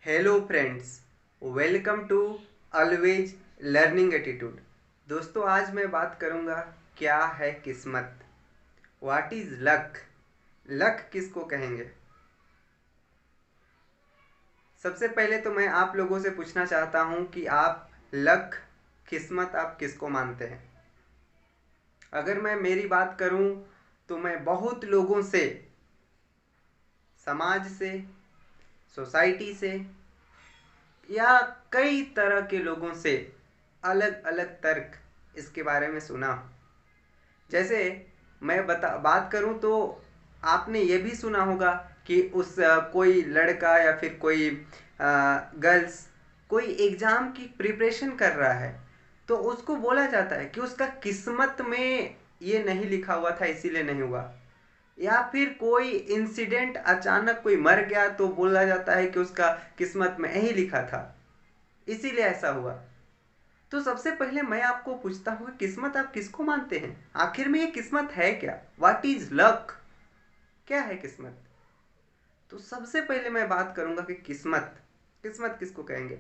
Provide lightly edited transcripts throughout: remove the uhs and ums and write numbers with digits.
Hello friends, welcome to always learning attitude. दोस्तों, आज मैं बात करूंगा क्या है किस्मत। What is luck. लक किसको कहेंगे। सबसे पहले तो मैं आप लोगों से पूछना चाहता हूं कि आप लक, किस्मत आप किसको मानते हैं। अगर मैं मेरी बात करूं तो मैं बहुत लोगों से, समाज से, सोसाइटी से या कई तरह के लोगों से अलग अलग तर्क इसके बारे में सुना। जैसे मैं बात करूं तो आपने ये भी सुना होगा कि कोई लड़का या फिर कोई गर्ल्स कोई एग्ज़ाम की प्रिपरेशन कर रहा है तो उसको बोला जाता है कि उसका किस्मत में ये नहीं लिखा हुआ था इसीलिए नहीं हुआ। या फिर कोई इंसिडेंट अचानक कोई मर गया तो बोला जाता है कि उसका किस्मत में यही लिखा था इसीलिए ऐसा हुआ। तो सबसे पहले मैं आपको पूछता हूँ कि किस्मत आप किसको मानते हैं। आखिर में ये किस्मत है क्या। What is luck. क्या है किस्मत। तो सबसे पहले मैं बात करूंगा कि किस्मत किस्मत किसको कहेंगे।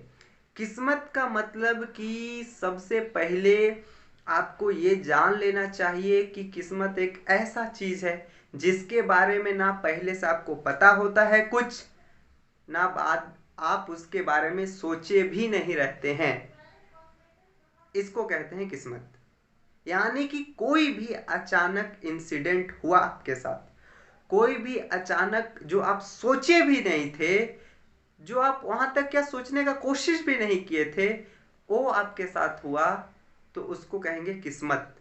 किस्मत का मतलब कि सबसे पहले आपको ये जान लेना चाहिए कि किस्मत एक ऐसा चीज है जिसके बारे में ना पहले से आपको पता होता है कुछ, ना बाद आप उसके बारे में सोचे भी नहीं रहते हैं। इसको कहते हैं किस्मत। यानी कि कोई भी अचानक इंसिडेंट हुआ आपके साथ, कोई भी अचानक जो आप सोचे भी नहीं थे, जो आप वहां तक क्या सोचने का कोशिश भी नहीं किए थे, वो आपके साथ हुआ तो उसको कहेंगे किस्मत।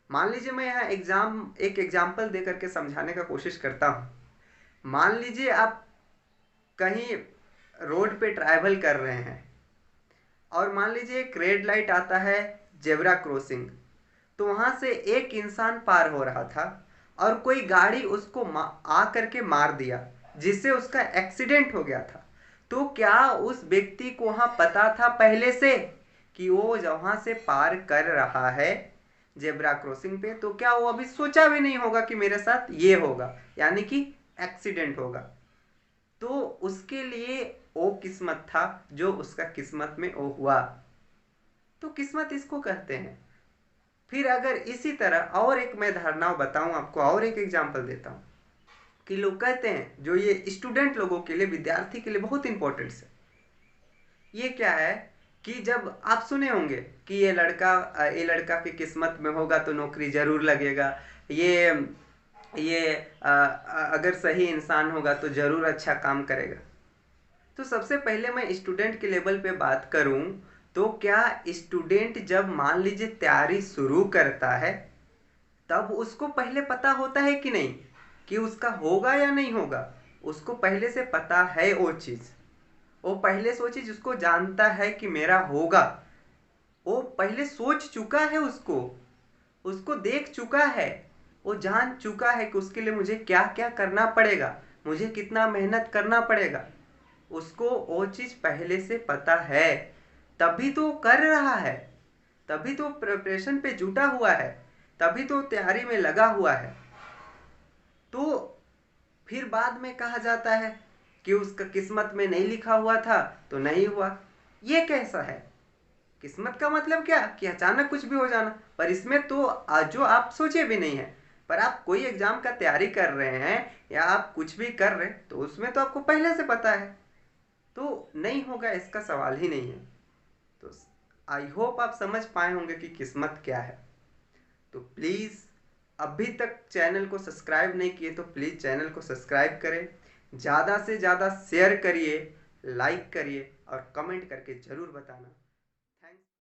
मान लीजिए मैं यहाँ एक एग्जाम्पल दे करके समझाने का कोशिश करता हूँ। मान लीजिए आप कहीं रोड पे ट्रैवल कर रहे हैं और मान लीजिए एक रेड लाइट आता है, जेब्रा क्रॉसिंग। तो वहां से एक इंसान पार हो रहा था और कोई गाड़ी उसको आ करके मार दिया जिससे उसका एक्सीडेंट हो गया था। तो क्या उस व्यक्ति को वहां पता था पहले से कि वो वहां से पार कर रहा है जेब्रा क्रॉसिंग पे। तो क्या वो अभी सोचा भी नहीं होगा कि मेरे साथ ये होगा, यानी कि एक्सीडेंट होगा। तो उसके लिए वो किस्मत था जो उसका किस्मत में वो हुआ। तो किस्मत इसको कहते हैं। फिर अगर इसी तरह और एक मैं धारणा बताऊं आपको, और एक एग्जांपल देता हूं कि लोग कहते हैं जो ये स्टूडेंट लोगों के लिए, विद्यार्थी के लिए बहुत इंपॉर्टेंट है। ये क्या है कि जब आप सुने होंगे कि ये लड़का की किस्मत में होगा तो नौकरी जरूर लगेगा, ये अगर सही इंसान होगा तो जरूर अच्छा काम करेगा। तो सबसे पहले मैं स्टूडेंट के लेवल पे बात करूं तो क्या स्टूडेंट जब मान लीजिए तैयारी शुरू करता है तब उसको पहले पता होता है कि नहीं कि उसका होगा या नहीं होगा। उसको पहले से पता है वो चीज, वो पहले से वो चीज उसको जानता है कि मेरा होगा। वो पहले सोच चुका है, उसको उसको देख चुका है, वो जान चुका है कि उसके लिए मुझे क्या क्या करना पड़ेगा, मुझे कितना मेहनत करना पड़ेगा। उसको वो चीज पहले से पता है, तभी तो कर रहा है, तभी तो प्रिपरेशन पे जुटा हुआ है, तभी तो तैयारी में लगा हुआ है। तो फिर बाद में कहा जाता है कि उसका किस्मत में नहीं लिखा हुआ था तो नहीं हुआ। ये कैसा है। किस्मत का मतलब क्या कि अचानक कुछ भी हो जाना। पर इसमें तो जो आप सोचे भी नहीं है। पर आप कोई एग्जाम का तैयारी कर रहे हैं या आप कुछ भी कर रहे हैं तो उसमें तो आपको पहले से पता है, तो नहीं होगा इसका सवाल ही नहीं है। तो आई होप आप समझ पाए होंगे कि किस्मत क्या है। तो प्लीज़, अभी तक चैनल को सब्सक्राइब नहीं किए तो प्लीज़ चैनल को सब्सक्राइब करें, ज़्यादा से ज़्यादा शेयर करिए, लाइक करिए और कमेंट करके ज़रूर बताना